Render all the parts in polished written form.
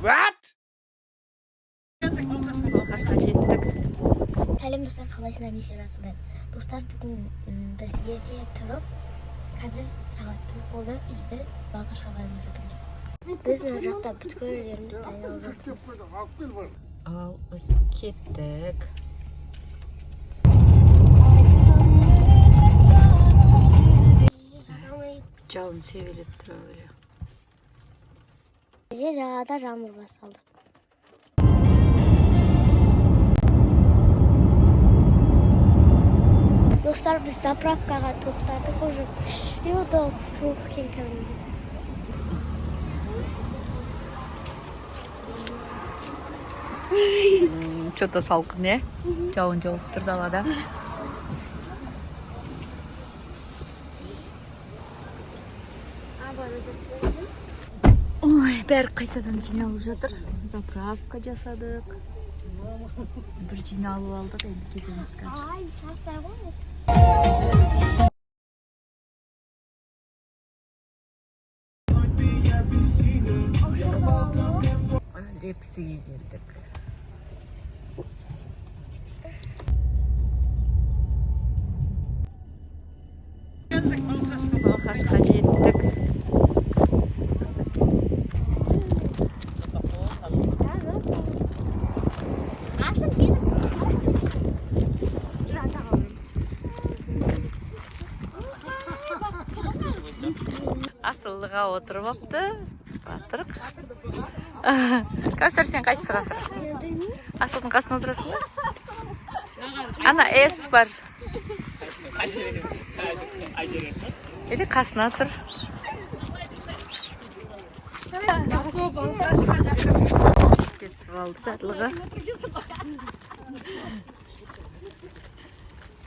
What? Балқашқа жеттік. Сәлем достар, қалайсыңдар, не істеп жатсыңдар? Достар, бүгін біз ерте тұрып, қазір сағат 4 болды, біз Балқашқа барып жатырмыз. Біз мына жақта бүткілеріміз дайындалып жатырмыз. Ал біз кеттік. Жауын себелеп тұра өлі. Бізде жағада жамыр басталды. Достар, біз заправкаға тоқтадық уже. И ода суық екен кәдімгі. Что-то салқын, не? Жауын жауып тұр далада. Ой, бәрі қайтадан жиналып жатыр. Заправка жасадық. Бір жиналып алдық, енді кетеміз қазір. Ай, тастай ғой. Лепсіге келдік. Балқашқа жеттік. Асылыға отырып апты. Батырық. Кәусәр, сен қайсыға тұрасың? Асылдың қасына отырасың ба? Ана эс бар. Или қасына тұр. Кетіп алды Асылыға.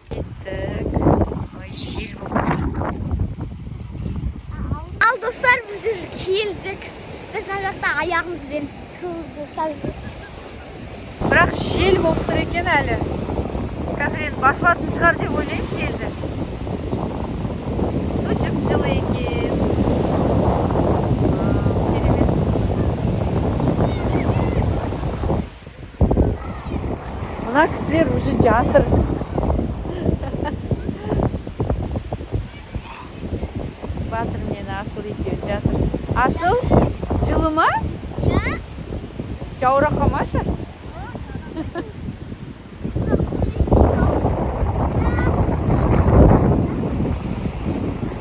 Кеттік. Ой, жел болып. Ал достар, біз келдік. Біз мына жақта аяғымызбен суды ұстап. Бірақ жел болып тұр екен әлі. Қазір енді басылатын шығар деп ойлаймын желді. Су жып-жылы екен. Керемет. Мына кісілер уже жатыр. Батыр мен Асыл екеуі жатыр. Асыл, жылы ма? Жаураққа машы?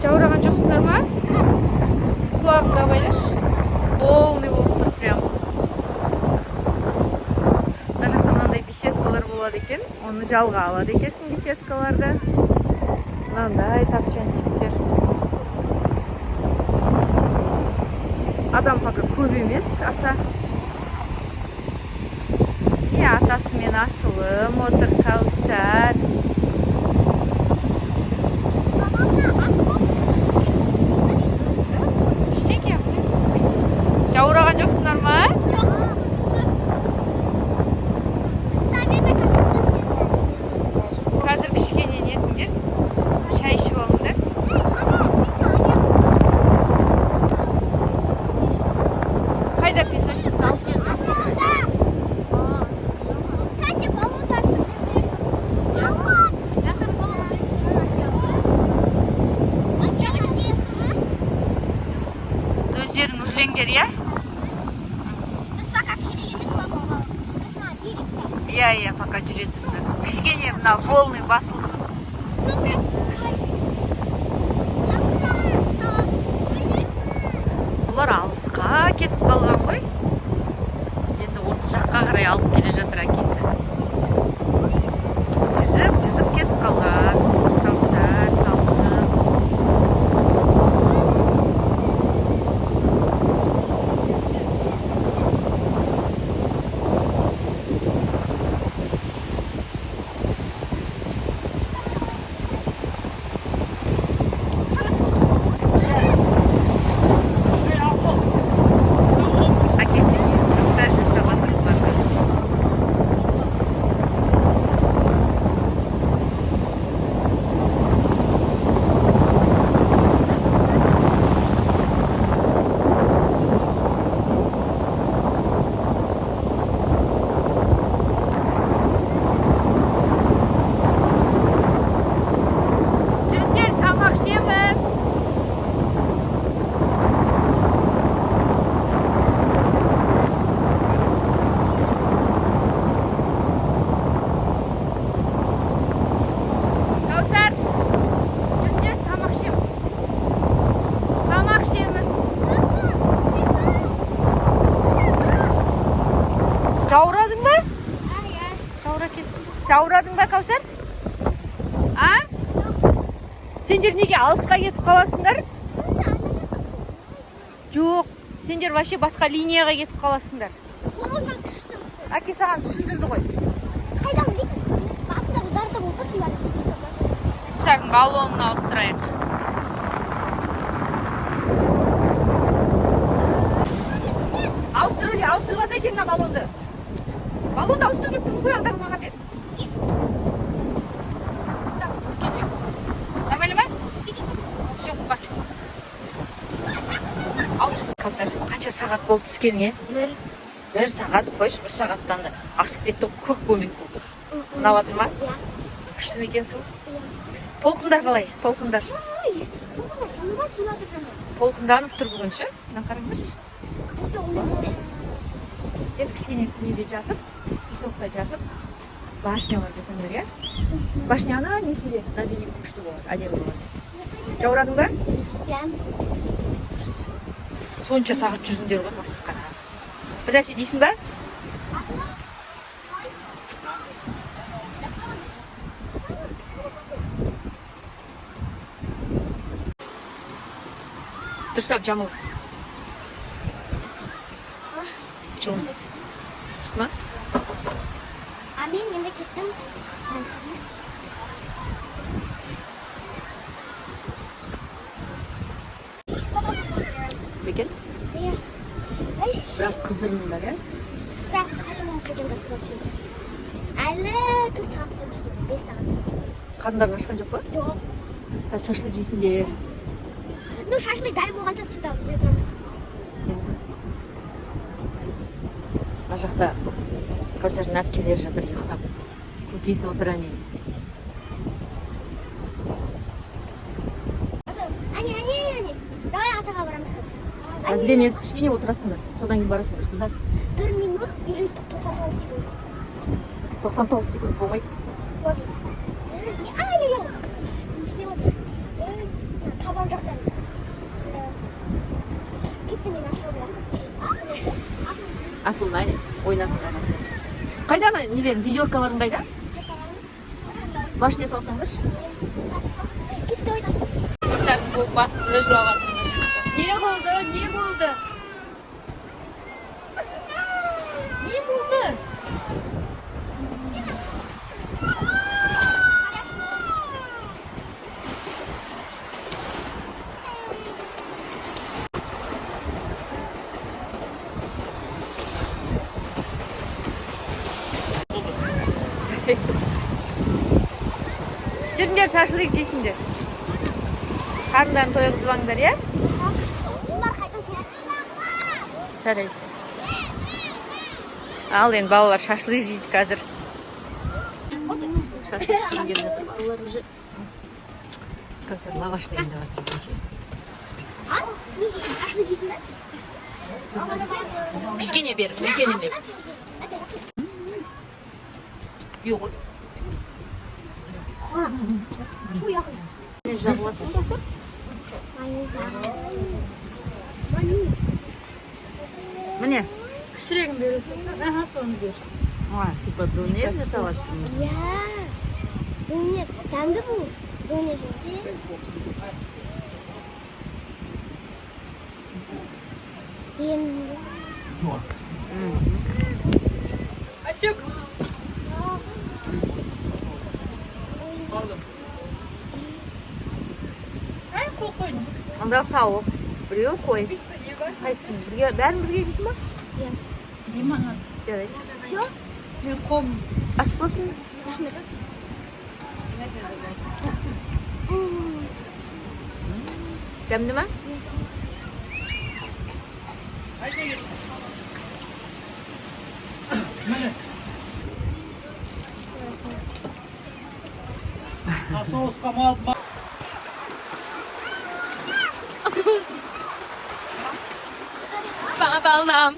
Жаураған жоқсыңдар ма? Құлағыңда байлаш. Полный болып тұр прям. Мына жақта мынандай беседкалар болады екен. Оны жалға алады екенсің беседкаларды. Мынандай тапчанчиктер. Адам пока көп емес, аса. Атасы мен Асылым отыр, Кәусәр. Ештеңе? Жаураған жоқсыңдар ма? Қазір кішкене нетіңдер. Шай ішіп алыңдар. Қайда песочница алып келдің? Өздерің үрленгер, я? Иә, пока жүретіңдер. Кішкене мына волны басылсын. Бұлар алысқа кетіп қалған ғой. Енді осы жаққа қарай алып келе жатыр әкесі. Жүзіп кетіп қалған. Кәусәр, талшын. Сендер неге алысқа кетіп қаласыңдар? Жоқ, сендер вообще басқа линияға кетіп қаласыңдар. Әке саған түсіндірді ғой. Қайдан білейін? Басында ұзарды отырсын бәрі. Сәкін баллонын ауыстырайық. Ауыстырғанда жеңна баллонды. Баллонды ауыстыр кеп тұрмын қойғанда маған бер. Нормально ма? Все, бач. Кәусар, қанша сағат болды түскеніңе? Бір сағат, қойшы, бір сағаттан да асып кетті, көк көмек болды. Ұнап жатыр ма? Күшті ме екенсің? Толқындар қалай? Толқындар. Толқынданып тұр бүгін ше? Мына қараңдаршы. Енді кішкене неде жатып, песокта жатып, башнялар жасаңдар, иә? Башня ана несінде? Набейі күшті болады, әдемі болады. Жаурадың ба? Иә. Сонша сағат жүрдіңдер ғой, масқа. Bir нәрсе дейсің ба? Дұрыстап жамыл. Жылым. Шықма? Мен енді кеттім. Істіп бекен? Иә. Біраз қыздырыңдар, иә? Бірақ қайтадан келгенде суға түсеміз. Әлі 4 сағат түсеміз, 5 сағат түсеміз. Қарындарын ашқан жоқ па? Жоқ. Шашлық жейсіңдер. Ну, шашлық дайын болғанша суда отырамыз. Мына жақта Кәусардың әпкелері жатыр ұйықтап. Көкесі отыр әне. Әне. Давай атаға барамыз. Әзір емес, кішкене отырасыңдар. Содан кейін барасыңдар, қыздар. 1 минут 99 секунд. 99 секунд болмайды. Табан жақтан. Кетті мен ашылды. Асылын әне, ойнатыңдар асылын. Қайда ана нелерің, видеоркаларың қайда? Башына салсаңдаршы. Кетті ойнап. Сәкін болып басында жылаватыңдар. Не болды? Жүріңдер шашлық жейсіңдер. Қарындарын тойғызып алыңдар, иә? Жарайды. Ал енді балалар шашлық жейді қазір. Шашлық жейген жатыр балалар уже. Қазір лаваш дайындап жатыр. Шашлық жейсің бе? Кішкене бер, үлкен емес. Yok. Bu yakın. Ne jablatsın da sen? Mene? Kişilerin birisi aha sonra bir. Типа донер жасаватсың. Ya. Döner. Kendi bu. Döner. Асек. Анда тауық, біреу қой. Қайсың? Бәрін бірге жейсің ба? Иә. Лимонад. Жарайды. Все? Мен қом. Аш болсын. Рахмет. Жамды ма? Соусқа мал. Балам.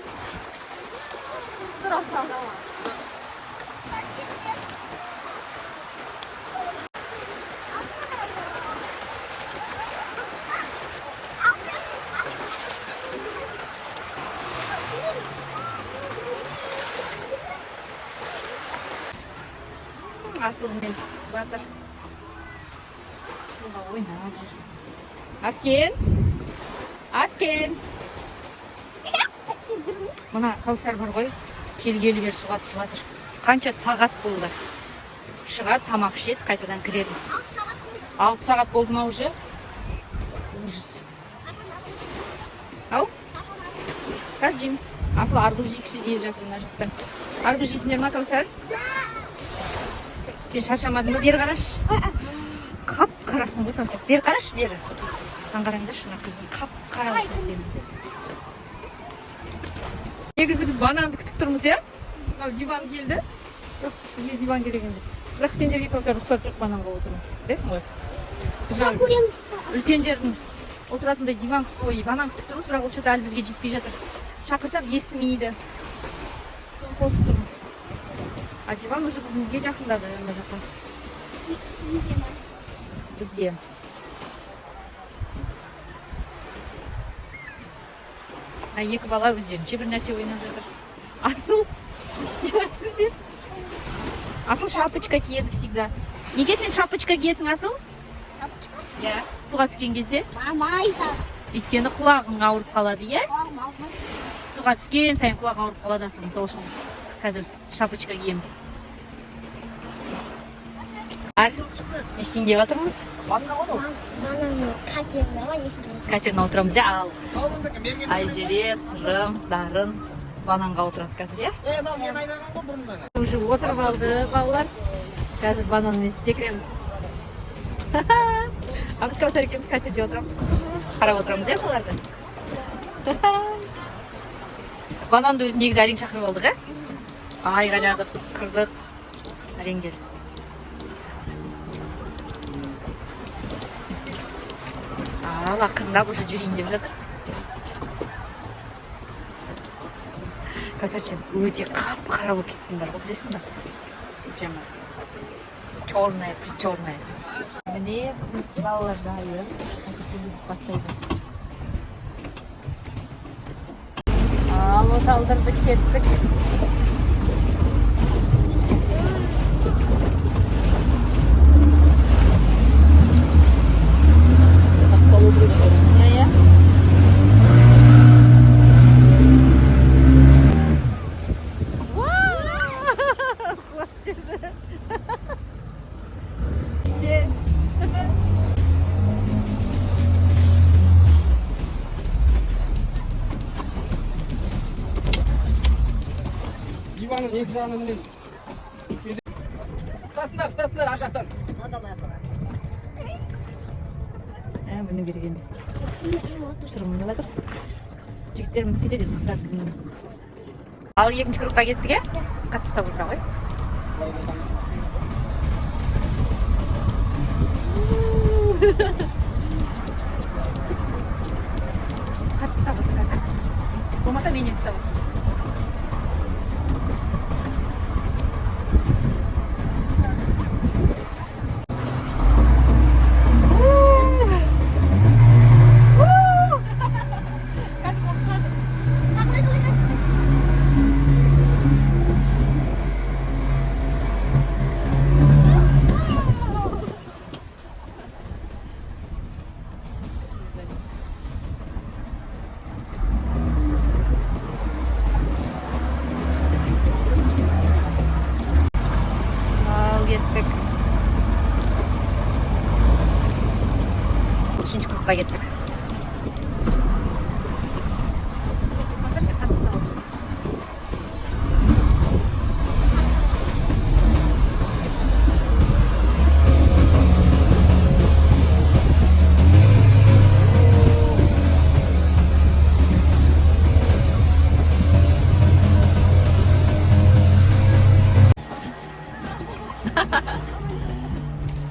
Асылмен батыр. ойнап жүр. Аскен. Мына Каусар бар ғой, келгелі бер суға түсіп жатыр. Қанша сағат болды. Шығар, тамақ ішеді, қайтадан кіреді. 6 сағат болды ма уже? Ужас. Ау? Қазір жейміз. Асыл арбуз жейікші дейіп жатыр мына жақтан. Арбуз жейсіңдер ма, Каусар? Сен шаршамадың ба? Бері қарашы. Қап-қарасың ғой, Каусар. Бері қарашы, бері. Қараңдаршы, мына қыздың қап-қара екен. Негізі біз бананды күтіп тұрмыз, иә? Мынау диван келді. Жоқ, бізге диван керек емес. Бірақ сендерге Каусар рұқсат жоқ бананға отыру. Білесің ғой? Үлкендердің отыратындай диван күтіп, банан күтіп тұрмыз, бірақ ол что-то әлі бізге жетпей жатыр. Шақырсақ естімейді. Қосып тұрмыз. А диван уже бізге жақындады. Бізге. Екі бала өздерінше бір нәрсе ойнап жатыр. Асыл, не істеп жатсың сен? Асыл шапочка киеді всегда. Неге сен шапочка киесің, Асыл? Шапочка? Иә, суға түскен кезде. Мама айтады. Өйткені құлағың ауырып қалады, иә? Суға түскен сайын құлақ ауырып қалады, Асыл. Сол үшін қазір шапочка киеміз. Не істейін деп жатырмыз? Бананы катеріне есін. Катеріне отырамыз, иә? Ал Айзере, Сырым, Дарын бананға отырады қазір, иә? Уже отырып алды балалар. Қазір бананмен секіреміз. А біз Каусар екеуміз катерде отырамыз. Қарап отырамыз, иә, соларды? Бананды өзі негізі әрең шақырып алдық, ә? Айғайладық, ысқырдық. Әрең келді. Ал ақырындап уже жүрейін деп жатыр. Каусар, сен өте қап-қара болып кеттіңдер ғой, білесің ба? Прямо черная, причерная. Міне біздің балалар дайын. Әкетемізіп бастайды. Ал оталдырды, кеттік. Диванның екі жағынан міне. Ұстасындар, ар жақтан. Бұны бергенде. Сырымын жатыр. Жігіттер мініп кетеді, қыздар күнін. Ал екінші группа кеттік, ә? Қатты ұстап отыра ғой. Қатты ұстап отыр қазір. Болмаса менен ұстап отыр. Үшінші группа кеттік. Каусар, сен қатты ұстап отыр.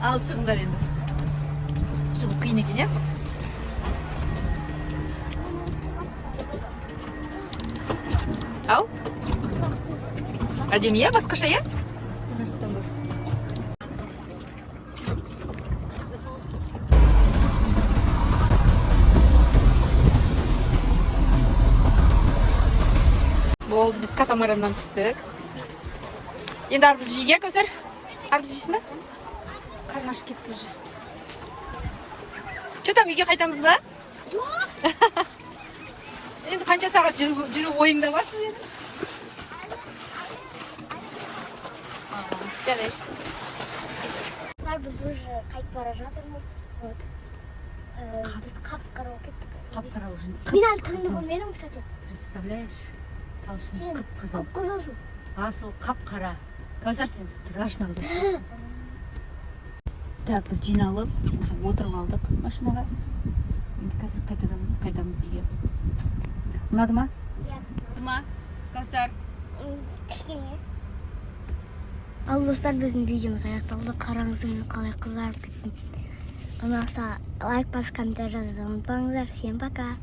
Ал шығыңдар енді. Шығу қиын екен, иә? Ау? Әдемі, иә? Басқаша, иә? Мына жақтан бар. Болды, біз катамараннан түстік. Енді арбуз жейге, Каусар? Арбуз жейсің ба? Қарны ашып кетті уже. Чөтам үйге қайтамыз ба? Енді қанша сағат жүру ойыңда бар сіздердің? Жарайды. Достар, біз уже қайтып бара жатырмыз. Вот. Біз қап-қара болып кеттік. Қап-қара уже. Мен әлі түнді көрмедім, кстати. Представляешь? Талшын Сен қып-қызыл. қып-қызылсың. Асыл қап-қара. Кәусар сен страшно қылдың. Так, біз жиналып, отырып алдық машинаға. Енді қазір қайтамыз үйге. Ұнады ма? Иә. Ұнады ма? Кәусар. Кішкене. Ал достар, біздің видеомыз аяқталды. Қараңыздар, мен қалай қызарып кеттім. Ұнаса лайк басып комментарий жазуды ұмытпаңыздар. Всем пока.